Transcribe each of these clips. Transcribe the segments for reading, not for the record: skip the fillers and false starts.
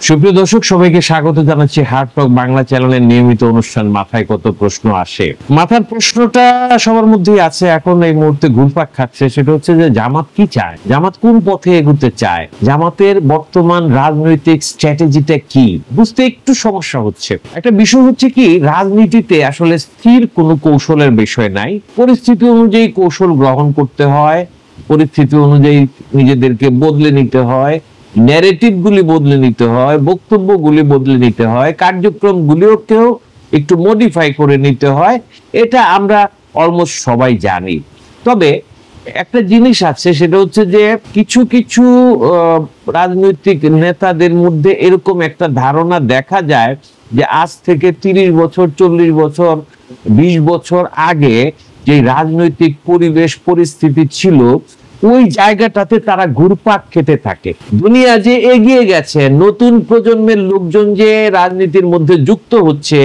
সুপ্রিয় দর্শক, সবাইকে স্বাগত জানাচ্ছি হার্ট টক বাংলা চ্যানেলের নিয়মিত অনুষ্ঠান মাথায় কত প্রশ্ন আসে। মাথার প্রশ্নটা সবার মধ্যেই আছে, এখন এই মুহূর্তে ঘুরপাক খাচ্ছে। সেটা হচ্ছে যে জামাত কি চায়, জামাত কোন পথে এগোতে চায়, জামাতের বর্তমান রাজনৈতিক স্ট্র্যাটেজিটা কি, বুঝতে একটু সমস্যা হচ্ছে। একটা বিষয় হচ্ছে কি, রাজনীতিতে আসলে স্থির কোনো কৌশলের বিষয় নাই। পরিস্থিতি অনুযায়ী কৌশল গ্রহণ করতে হয়, পরিস্থিতি অনুযায়ী নিজেদেরকে বদলে নিতে হয়, ন্যারেটিভ গুলি বদলে নিতে হয়, বক্তব্যগুলি বদলে নিতে হয়, কার্যক্রম গুলিকেও একটু মডিফাই করে নিতে হয়। এটা আমরা অলমোস্ট সবাই জানি। তবে একটা জিনিস আছে, সেটা হচ্ছে যে কিছু কিছু রাজনৈতিক নেতাদের মধ্যে এরকম একটা ধারণা দেখা যায় যে আজ থেকে 30 বছর, 40 বছর, 20 বছর আগে যে রাজনৈতিক পরিবেশ পরিস্থিতি ছিল, ওই জায়গাটাতে তারা ঘুরপাক খেতে থাকে। দুনিয়া যে এগিয়ে গেছে, নতুন প্রজন্মের লোকজন যে রাজনীতির মধ্যে যুক্ত হচ্ছে,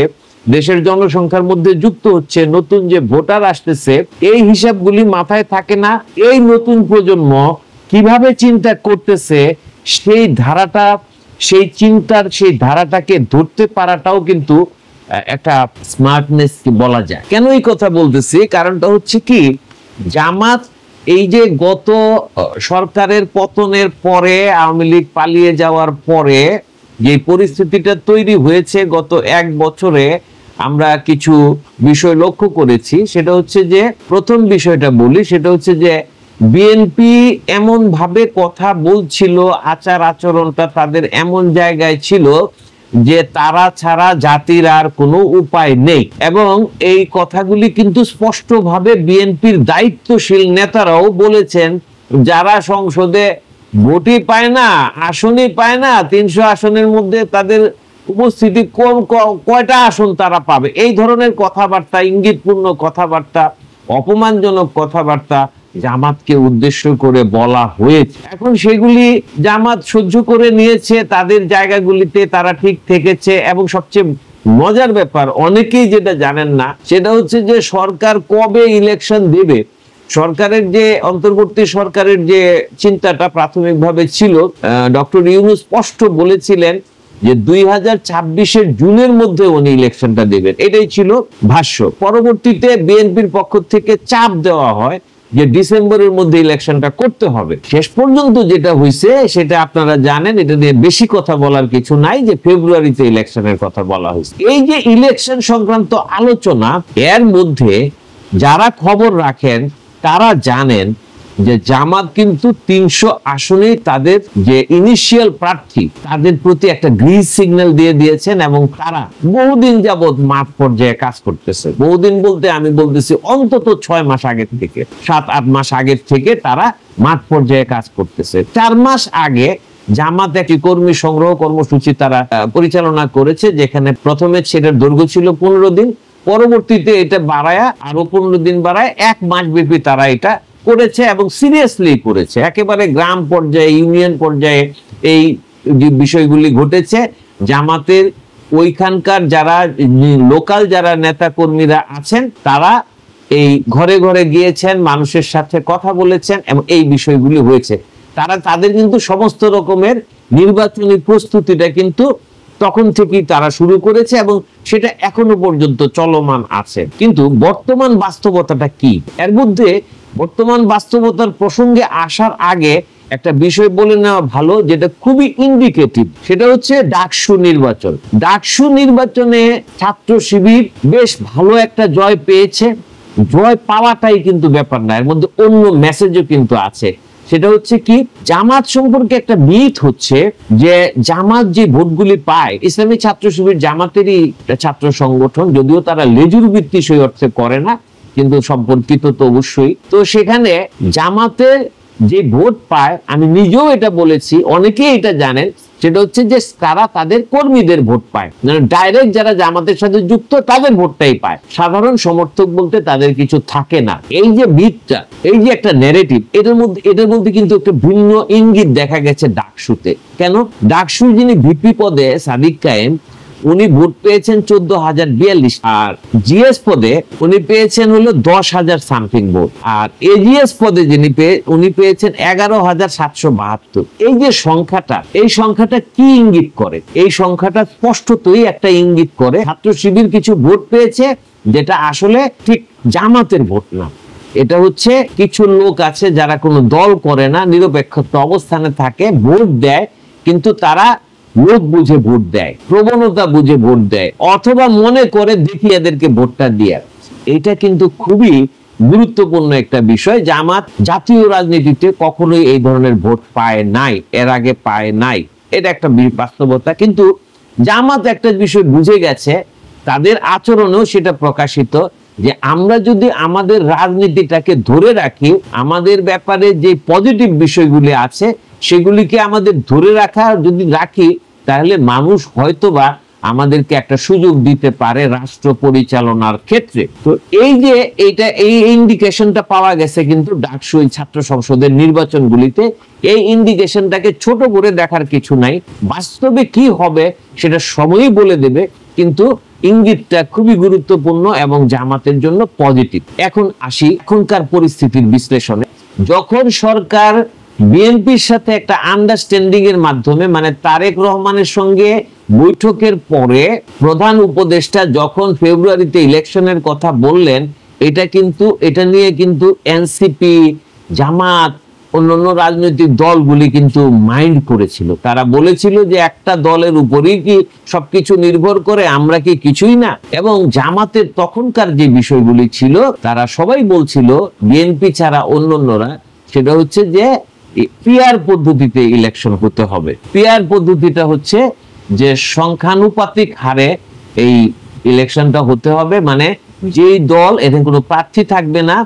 দেশের জনসংখ্যার মধ্যে যুক্ত হচ্ছে, নতুন যে ভোটার আসতেছে, এই হিসাবগুলি মাথায় থাকে না। এই নতুন প্রজন্ম কিভাবে চিন্তা করতেছে, সেই ধারাটা, সেই চিন্তার সেই ধারাটাকে ধরতে পারাটাও কিন্তু একটা স্মার্টনেস বলা যায়। কেন এই কথা বলতেছি, কারণটা হচ্ছে কি, জামাত এই যে গত সরকারের পতনের পরে, আওয়ামী লীগ পালিয়ে যাওয়ার পরে যে পরিস্থিতিটা তৈরি হয়েছে গত 1 বছরে, আমরা কিছু বিষয় লক্ষ্য করেছি। সেটা হচ্ছে যে, প্রথম বিষয়টা বলি, সেটা হচ্ছে যে বিএনপি এমন ভাবে কথা বলছিল, আচার আচরণটা তাদের এমন জায়গায় ছিল যে তারা ছাড়া জাতির আর কোনো উপায় নেই। এবং এই কথাগুলি কিন্তু স্পষ্টভাবে বিএনপির দায়িত্বশীল নেতারাও বলেছেন। যারা সংসদে ভোটই পায় না, আসনই পায় না, 300 আসনের মধ্যে তাদের উপস্থিতি কয়টা আসন তারা পাবে, এই ধরনের কথাবার্তা, ইঙ্গিতপূর্ণ কথাবার্তা, অপমানজনক কথাবার্তা জামাতকে উদ্দেশ্য করে বলা হয়েছে। এখন সেগুলি জামাত সহ্য করে নিয়েছে, তাদের জায়গাগুলিতে তারা ঠিক থেকেছে। এবং সবচেয়ে মজার ব্যাপার, অনেকেই যেটা জানেন না, সেটা হচ্ছে যে সরকার কবে ইলেকশন দেবে। সরকারের যে অন্তর্বর্তী সরকারের যে চিন্তাটা প্রাথমিকভাবে ছিল, ডক্টর ইউনূস স্পষ্ট বলেছিলেন যে 2026-এর জুনের মধ্যে উনি ইলেকশনটা দেবেন, এটাই ছিল ভাষ্য। পরবর্তীতে বিএনপির পক্ষ থেকে চাপ দেওয়া হয় যে ডিসেম্বরের মধ্যে ইলেকশনটা করতে হবে। শেষ পর্যন্ত যেটা হয়েছে সেটা আপনারা জানেন, এটা নিয়ে বেশি কথা বলার কিছু নাই, যে ফেব্রুয়ারিতে ইলেকশনের কথা বলা হয়েছে। এই যে ইলেকশন সংক্রান্ত আলোচনা, এর মধ্যে যারা খবর রাখেন তারা জানেন যে জামাত কিন্তু 300 আসনে তাদের যে ইনিশিয়াল প্রার্থী, তাদের প্রতি একটা গ্রিন সিগন্যাল দিয়ে দিয়েছেন। এবং তারা বহুদিন যাবৎ মাঠ পর্যায়ে কাজ করতেছে। বহুদিন বলতে আমি বলতেছি অন্তত 6 মাস আগের থেকে, 7-8 মাস আগের থেকে তারা মাঠ পর্যায়ে কাজ করতেছে। 4 মাস আগে জামাত একটি কর্মী সংগ্রহ কর্মসূচি তারা পরিচালনা করেছে, যেখানে প্রথমে সেটার দৈর্ঘ্য ছিল 15 দিন, পরবর্তীতে এটা বাড়ায় আরো 15 দিন বাড়ায় 1 মাস ব্যাপী তারা এটা করেছে। এবং সিরিয়াসলি করেছে, একেবারে গ্রাম পর্যায়ে, ইউনিয়ন পর্যায়ে এই যে বিষয়গুলি ঘটেছে। জামাতের ওইখানকার যারা লোকাল যারা নেতা কর্মীরা আছেন, তারা এই ঘরে ঘরে গিয়েছেন, মানুষের সাথে কথা বলেছেন, এবং এই বিষয়গুলি হয়েছে। তারা তাদের কিন্তু সমস্ত রকমের নির্বাচনী প্রস্তুতিটা কিন্তু তখন থেকেই তারা শুরু করেছে, এবং সেটা এখনো পর্যন্ত চলমান আছে। কিন্তু বর্তমান বাস্তবতাটা কি, এর মধ্যে বর্তমান বাস্তবতার প্রসঙ্গে আসার আগে একটা বিষয় বলে নেওয়া ভালো, যেটা খুবই ইন্ডিকেটিভ। সেটা হচ্ছে ডাকসু নির্বাচন। ডাকসু নির্বাচনে ছাত্র শিবির বেশ ভালো একটা জয় পেয়েছে। জয় পাওয়াটাই কিন্তু ব্যাপার না, এর মধ্যে অন্য মেসেজও কিন্তু আছে। সেটা হচ্ছে কি, জামাত সম্পর্কে একটা মিথ হচ্ছে যে জামাত যে ভোটগুলি পায়, ইসলামী ছাত্র শিবির জামাতেরই ছাত্র সংগঠন, যদিও তারা লেজুর ভিত্তি সেই অর্থে করে না, কিন্তু সম্পর্কিত তো অবশ্যই। তো সেখানে জামাতের যে ভোট পায়, আমি নিজেও এটা বলেছি, অনেকেই এটা জানেন, সেটা হচ্ছে যে তারা তাদের কর্মীদের ভোট পায়, ডাইরেক্ট যারা জামাতের সাথে যুক্ত তাদের ভোটটাই পায়। সাধারণ সমর্থক বলতে তাদের কিছু থাকে না। এই যে ভিতটা, এই যে একটা ন্যারেটিভ, এটার মধ্যে কিন্তু একটা ভিন্ন ইঙ্গিত দেখা গেছে ডাকসুতে। কেন? ডাকসুর যিনি ভিপি পদে সাদিক কায়েম, উনি ভোট পেয়েছেন 14,042, আর জিএস পদে উনি পেয়েছেন হলো 10,000 সামথিং ভোট, আর এজিএস পদে উনি পেয়েছেন 11,772। এই যে সংখ্যাটা, এই সংখ্যাটা কি ইঙ্গিত করে? এই সংখ্যাটা স্পষ্টতই একটা ইঙ্গিত করে ছাত্র শিবির কিছু ভোট পেয়েছে যেটা আসলে ঠিক জামাতের ভোট না। এটা হচ্ছে কিছু লোক আছে যারা কোনো দল করে না, নিরপেক্ষ অবস্থানে থাকে, ভোট দেয়, কিন্তু তারা লোক বুঝে ভোট দেয়, প্রবণতা বুঝে ভোট দেয়, অথবা মনে করে দেখি এদেরকে ভোটটা দিয়ে। এটা কিন্তু খুবই গুরুত্বপূর্ণ একটা বিষয়। জামাত জাতীয় রাজনীতিতে কখনোই এই ধরনের ভোট পায় নাই, এর আগে পায় নাই, এটা একটা বাস্তবতা। কিন্তু জামাত একটা বিষয় বুঝে গেছে, তাদের আচরণেও সেটা প্রকাশিত, যে আমরা যদি আমাদের রাজনীতিটাকে ধরে রাখি, আমাদের ব্যাপারে যে পজিটিভ বিষয়গুলি আছে সেগুলিকে আমাদের ধরে রাখি, তাহলে মানুষ হয়তোবা আমাদেরকে একটা সুযোগ দিতে পারে রাষ্ট্র পরিচালনার ক্ষেত্রে। তো এই ইন্ডিকেশনটা পাওয়া গেছে কিন্তু ডাকসু ছাত্র সংসদের নির্বাচনগুলিতে। এই ইন্ডিকেশনটাকে ছোট করে দেখার কিছু নাই, বাস্তবে কি হবে সেটা সময়ই বলে দেবে, কিন্তু ইঙ্গিতটা খুবই গুরুত্বপূর্ণ এবং জামাতের জন্য পজিটিভ। এখন আসি এখনকার পরিস্থিতির বিশ্লেষণে। যখন সরকার বিএনপির সাথে একটা আন্ডারস্ট্যান্ডিং এর মাধ্যমে, মানে তারেক রহমানের সঙ্গে বৈঠকের পরে প্রধান উপদেষ্টা যখন ফেব্রুয়ারিতে ইলেকশনের কথা বললেন, এটা নিয়ে কিন্তু এনসিপি, জামাত, অন্যান্য রাজনৈতিক দলগুলি কিন্তু মাইন্ড করেছিল। তারা বলেছিল যে একটা দলের উপরই কি সবকিছু নির্ভর করে, আমরা কি কিছুই না। এবং জামাতের তখনকার যে বিষয়গুলি ছিল, তারা সবাই বলছিল বিএনপি ছাড়া অন্যান্যরা, সেটা হচ্ছে যে পিআর পদ্ধতিতে ইলেকশন হতে হবে। পিআর পদ্ধতিটা হচ্ছে যে সংখ্যানুপাতিক হারে এই ইলেকশনটা হতে হবে, মানে যেই দল, এখানে কোনো প্রার্থী থাকবে না,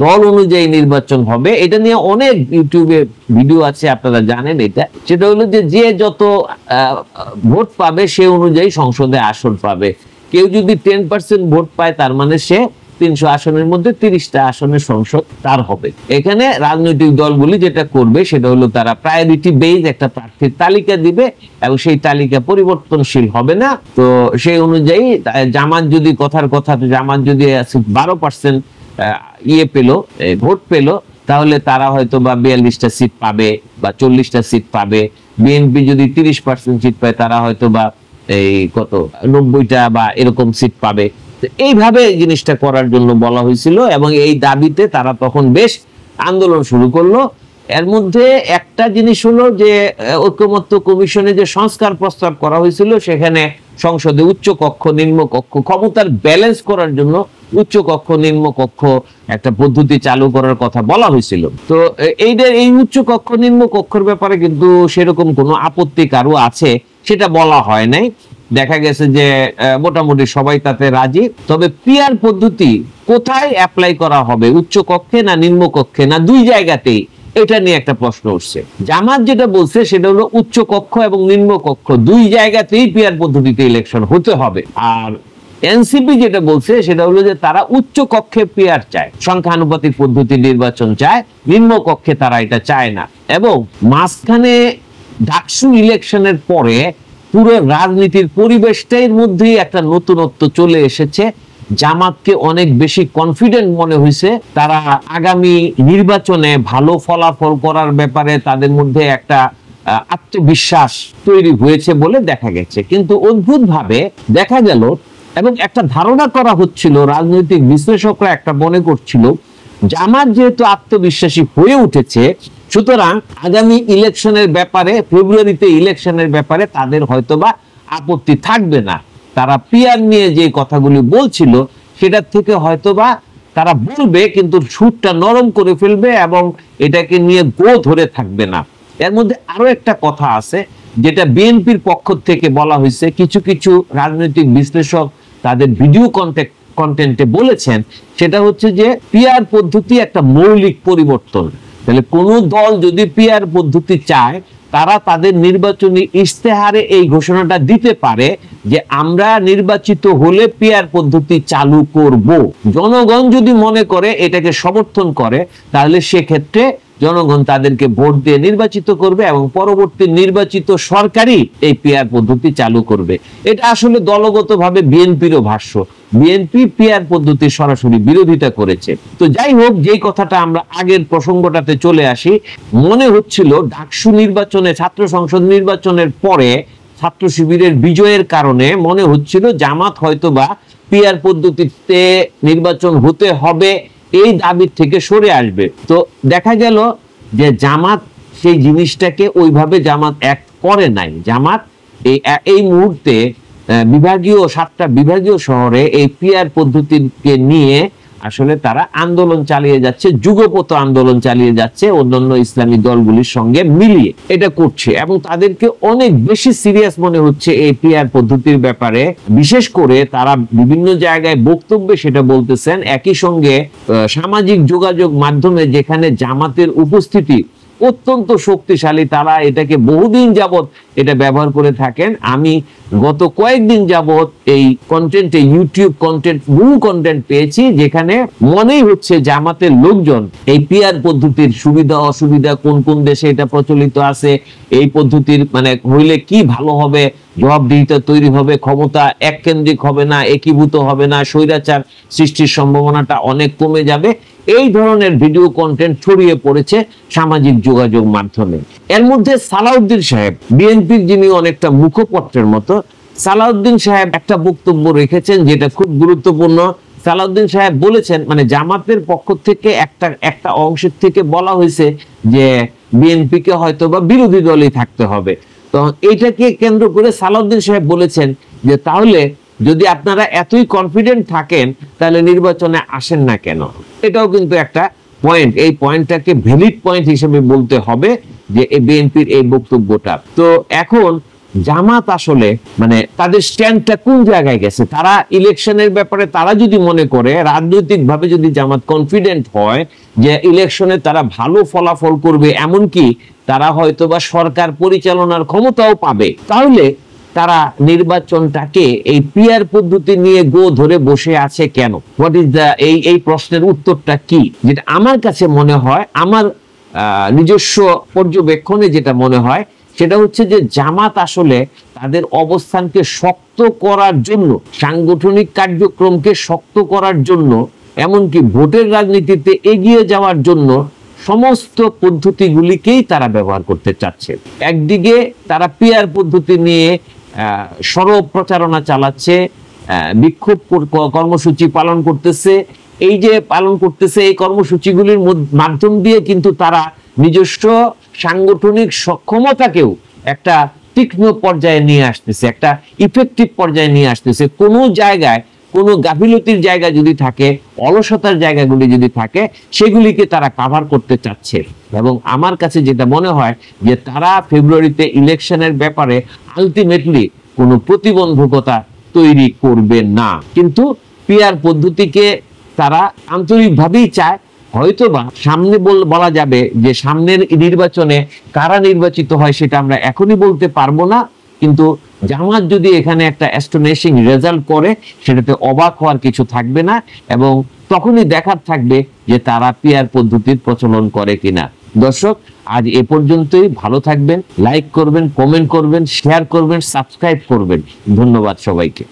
দল অনুযায়ী নির্বাচন হবে। এটা নিয়ে অনেক ইউটিউবে ভিডিও আছে, আপনারা জানেন এটা। সেটা হলো যে যত ভোট পাবে সে অনুযায়ী সংসদে আসন পাবে। কেউ যদি 10% ভোট পায়, তার মানে সে 300 আসনের মধ্যে 30টা আসনের সংসদ তার হবে। এখানে রাজনৈতিক দলগুলি যেটা করবে সেটা হলো তারা প্রায়োরিটি বেজ একটা প্রার্থীর তালিকা দিবে, এবং সেই তালিকা পরিবর্তনশীল হবে না। তো সেই অনুযায়ী জামাত যদি জামাত যদি 12% ভোট পেল, তাহলে তারা হয়তো বা 42টা সিট পাবে বা 40টা সিট পাবে। বিএনপি যদি 30% সিট পায়, তারা হয়তো বা 90টা বা এরকম সিট পাবে। এইভাবে জিনিসটা করার জন্য বলা হয়েছিল, এবং এই দাবিতে তারা তখন বেশ আন্দোলন শুরু করলো। এর মধ্যে একটা জিনিস হলো যে ঐকমত্য কমিশনে যে সংস্কার প্রস্তাব করা হয়েছিল, সেখানে সংসদে উচ্চ কক্ষ নিম্ন কক্ষ ক্ষমতার ব্যালেন্স করার জন্য উচ্চ কক্ষ নিম্ন কক্ষ একটা পদ্ধতি চালু করার কথা বলা হয়েছিল। তো এই উচ্চ কক্ষ নিম্ন কক্ষের ব্যাপারে কিন্তু সেরকম কোনো আপত্তি কারো আছে সেটা বলা হয় নাই। দেখা গেছে যে মোটামুটি সবাই তাতে রাজি। তবে পিআর পদ্ধতি কোথায় অ্যাপ্লাই করা হবে, উচ্চ কক্ষে না নিম্ন কক্ষে না দুই জায়গাতেই, এটা নিয়ে একটা প্রশ্ন উঠছে। জামাত যেটা বলছে সেটা হলো উচ্চ কক্ষ এবং নিম্ন কক্ষ দুই জায়গাতেই পিআর পদ্ধতিতে ইলেকশন হতে হবে। আর এনসিপি যেটা বলছে সেটা হলো যে তারা উচ্চ কক্ষে পিআর চায়, সংখ্যানুপাতিক পদ্ধতি নির্বাচন চায়, নিম্ন কক্ষে তারা এটা চায় না। এবং মাঝখানে ডাকসু ইলেকশনের পরে পুরো রাজনীতির পরিবেশটার মধ্যেই একটা নতুনত্ব চলে এসেছে। জামাতকে অনেক বেশি কনফিডেন্ট মনে হয়েছে, তারা আগামী নির্বাচনে ভালো ফলাফল করার ব্যাপারে তাদের মধ্যে একটা আত্মবিশ্বাস তৈরি হয়েছে বলে দেখা গেছে। কিন্তু অদ্ভুতভাবে দেখা গেল, এবং একটা ধারণা করা হচ্ছিল, রাজনৈতিক বিশ্লেষকরা একটা মনে করছিল, জামাত যেহেতু আত্মবিশ্বাসী হয়ে উঠেছে, সুতরাং আগামী ইলেকশনের ব্যাপারে, ফেব্রুয়ারিতে ইলেকশনের ব্যাপারে তাদের হয়তোবা আপত্তি থাকবে না। তারা পিআর নিয়ে যে কথাগুলি বলছিল সেটার থেকে হয়তোবা তারা বলবে, কিন্তু সুরটা নরম করে ফেলবে এবং এটাকে নিয়ে গো ধরে থাকবে না। এর মধ্যে আরো একটা কথা আছে যেটা বিএনপির পক্ষ থেকে বলা হয়েছে, কিছু কিছু রাজনৈতিক বিশ্লেষক তাদের ভিডিও কন্টেন্টে বলেছেন, সেটা হচ্ছে যে পিআর পদ্ধতি একটা মৌলিক পরিবর্তন। তাহলে কোন দল যদি পিআর পদ্ধতি চায়, তারা তাদের নির্বাচনী ইশতেহারে এই ঘোষণাটা দিতে পারে যে আমরা নির্বাচিত হলে পিআর পদ্ধতি চালু করব। জনগণ যদি মনে করে এটাকে সমর্থন করে, তাহলে সেক্ষেত্রে জনগণ তাদেরকে ভোট দিয়ে নির্বাচিত করবে এবং পরবর্তী নির্বাচিত সরকারই এই পিআর পদ্ধতি চালু করবে। এটা আসলে দলগতভাবে বিএনপিরও ভাষ্য। বিএনপি পিআর পদ্ধতির সরাসরি বিরোধিতা করেছে। তো যাই হোক, যেই কথাটা আমরা আগের প্রসঙ্গটাতে চলে আসি, মনে হচ্ছিল ডাকসু নির্বাচনে, ছাত্র সংসদ নির্বাচনের পরে ছাত্র শিবিরের বিজয়ের কারণে মনে হচ্ছিল জামাত হয়তোবা পিআর পদ্ধতিতে নির্বাচন হতে হবে এই দাবির থেকে সরে আসবে। তো দেখা গেল যে জামাত সেই জিনিসটাকে ওইভাবে জামাত অ্যাক্ট করে নাই। জামাত এই মুহূর্তে বিভাগীয় 7টা বিভাগীয় শহরে এই পিআর পদ্ধতিকে নিয়ে আসলে তারা আন্দোলন চালিয়ে যাচ্ছে, যুগপৎ আন্দোলন চালিয়ে যাচ্ছে অন্যান্য ইসলামী দলগুলির সঙ্গে মিলিয়ে এটা করছে, এবং তাদেরকে অনেক বেশি সিরিয়াস মনে হচ্ছে এই পিআর পদ্ধতির ব্যাপারে। বিশেষ করে তারা বিভিন্ন জায়গায় বক্তব্যে সেটা বলতেছেন। একই সঙ্গে সামাজিক যোগাযোগ মাধ্যমে যেখানে জামাতের উপস্থিতি অত্যন্ত শক্তিশালী, তারা এটাকে বহুদিন যাবত এটা ব্যবহার করে থাকেন। আমি গত কয়েকদিন যাবত এই কন্টেন্টে, ইউটিউব কন্টেন্ট, বহু কন্টেন্ট পেয়েছি যেখানে মনেই হচ্ছে জামাতের লোকজন এই পিআর পদ্ধতির সুবিধা অসুবিধা, কোন কোন দেশে এটা প্রচলিত আছে, এই পদ্ধতির মানে হইলে কি ভালো হবে, জবাবদিহিতা তৈরি হবে, ক্ষমতা এককেন্দ্রিক হবে না, একীভূত হবে না, স্বৈরাচার সৃষ্টির সম্ভাবনাটা অনেক কমে যাবে, এই ধরনের ভিডিও কন্টেন্ট ছড়িয়ে পড়েছে সামাজিক যোগাযোগ মাধ্যমে। এর মধ্যে সালাউদ্দিন সাহেব, বিএনপির যিনি অনেকটা মুখপত্রের মতো, সালাউদ্দিন সাহেব একটা বক্তব্য রেখেছেন যেটা খুব গুরুত্বপূর্ণ। সালাউদ্দিন সাহেব বলেছেন, মানে জামাতের পক্ষ থেকে একটা অংশের থেকে বলা হয়েছে যে বিএনপিকে হয়তো বা বিরোধী দলই থাকতে হবে। তো এটাকে কেন্দ্র করে সালাউদ্দিন সাহেব বলেছেন যে তাহলে যদি আপনারা এতই কনফিডেন্ট থাকেন তাহলে নির্বাচনে আসেন না কেন। এটাও কিন্তু একটা পয়েন্ট, এই পয়েন্টটাকে ভ্যালিড পয়েন্ট হিসেবে বলতে হবে যে এই বিএনপির এই বক্তব্যটা। তো এখন জামাত আসলে মানে তাদের স্ট্যান্ডটা কোন জায়গায় গেছে? তারা ইলেকশনের ব্যাপারে তারা যদি মনে করে, রাজনৈতিকভাবে যদি জামাত কনফিডেন্ট হয় যে ইলেকশনে তারা ভালো ফলাফল করবে, এমনকি তারা হয়তোবা সরকার পরিচালনার ক্ষমতাও পাবে, তাহলে তারা নির্বাচনটাকে এই পিআর পদ্ধতি নিয়ে গো ধরে বসে আছে কেন? হোয়াট ইজ দ্য এই প্রশ্নের উত্তরটা কি? যেটা আমার কাছে মনে হয়, আমার নিজস্ব পর্যবেক্ষণে যেটা মনে হয় সেটা হচ্ছে যে জামাত আসলে তাদের অবস্থানকে শক্ত করার জন্য, সাংগঠনিক কার্যক্রমকে শক্ত করার জন্য, এমনকি ভোটের রাজনীতিতে এগিয়ে যাওয়ার জন্য সমস্ত পদ্ধতিগুলিকেই তারা ব্যবহার করতে চাচ্ছে। একদিকে তারা পিআর পদ্ধতি নিয়ে সরব প্রচারণা চালাচ্ছে, বিক্ষোভ কর্মসূচি পালন করতেছে। এই যে পালন করতেছে, এই কর্মসূচিগুলির মাধ্যম দিয়ে কিন্তু তারা নিজস্ব সাংগঠনিক সক্ষমতাকেও একটা তীক্ষ্ণ পর্যায়ে নিয়ে আসতেছে, একটা ইফেক্টিভ পর্যায়ে নিয়ে আসতেছে। কোনো জায়গায় কোনো গাফিলতির জায়গা যদি থাকে, অলসতার জায়গাগুলি যদি থাকে, সেগুলিকে তারা কাভার করতে চাচ্ছে। এবং আমার কাছে যেটা মনে হয় যে তারা ফেব্রুয়ারিতে ইলেকশনের ব্যাপারে আলটিমেটলি কোনো প্রতিবন্ধকতা তৈরি করবে না, কিন্তু পিআর পদ্ধতিকে তারা আন্তরিকভাবেই চায়। হয়তোবা সামনে বলা যাবে যে সামনের নির্বাচনে কারা নির্বাচিত হয় সেটা আমরা এখনই বলতে পারবো না, কিন্তু জামাত যদি এখানে একটা অ্যাস্টোনিশিং রেজাল্ট করে সেটাতে অবাক হওয়ার কিছু থাকবে না, এবং তখনই দেখার থাকবে যে তারা পিআর পদ্ধতির প্রচলন করে কিনা। দর্শক, আজ এ পর্যন্তই। ভালো থাকবেন, লাইক করবেন, কমেন্ট করবেন, শেয়ার করবেন, সাবস্ক্রাইব করবেন। ধন্যবাদ সবাইকে।